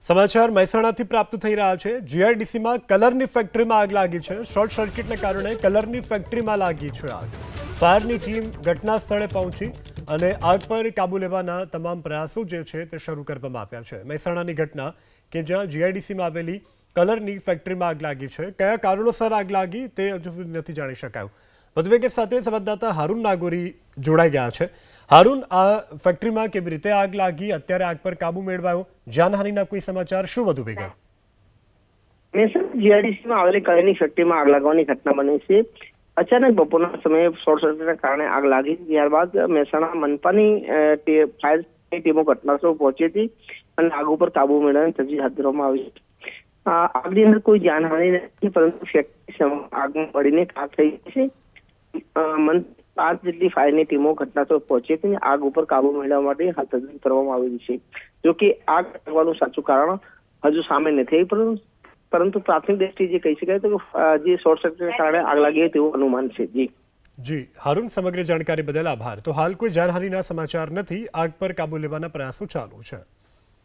સમાચાર મહેસાણાથી પ્રાપ્ત થઈ રહ્યા છે। જીઆઈડીસીમાં કલરની ફેક્ટરીમાં આગ લાગી છે। શોર્ટ સર્કિટને કારણે કલરની ફેક્ટરીમાં લાગી છે આગ। ફાયરની ટીમ ઘટના સ્થળે પહોંચી અને આગ પર કાબૂ લેવાના તમામ પ્રયાસો જે છે તે શરૂ કરવામાં આવ્યા છે। મહેસાણાની ઘટના કે જ્યાં જીઆઈડીસીમાં આવેલી કલરની ફેક્ટરીમાં આગ લાગી છે। કયા કારણોસર આગ લાગી તે હજુ સુધી નથી જાણી શકાયું। વધુ વિગત સાથે સંવાદદાતા હારૂન નાગોરી જોડાઈ ગયા છે। હારૂન, આ ફેક્ટરીમાં કેવી રીતે આગ લાગી, અત્યારે આગ પર કાબુ મેળવાયો, જાનહાનિના કોઈ સમાચાર, શું વધુ વિગત? મહેસાણા જીઆઈડીસીમાં આવેલી કલરની ફેક્ટરીમાં આગ લાગવાની ઘટના બની છે। અચાનક બપોરના સમયે શોર્ટ સર્કિટના કારણે આગ લાગી। ત્યારબાદ મહેસાણા મનપાની ફાયરની ટીમો ઘટનાસ્થળ પહોંચી હતી અને આગ ઉપર કાબુ મેળવવાની તજવીજ હાથ ધરવામાં આવી છે। આગની અંદર કોઈ જાનહાનિ નથી, પરંતુ ફેક્ટરી આગમાં બળીને ખાખ થઈ છે। 5 જેટલી ફાયરની ટીમો ઘટનાસ્થળ પહોંચી હતી। આગ ઉપર કાબુ મેળવવા માટે હાથ ધરવામાં કરવામાં આવેલી છે। જો કે આગ લાગવાનું સાચું કારણ હજુ સામે નથી આવ્યું, પરંતુ પ્રાથમિક દ્રષ્ટિએ જે કહી શકાય તો જે શોર્ટ સર્કિટના કારણે આગ લાગી તેવું અનુમાન છે। જી હારૂન, સમગ્ર જાણકારી બદલ આભાર। તો હાલ કોઈ જાનહાનિના સમાચાર નથી, આગ પર કાબુ લેવાના પ્રયાસો ચાલુ છે।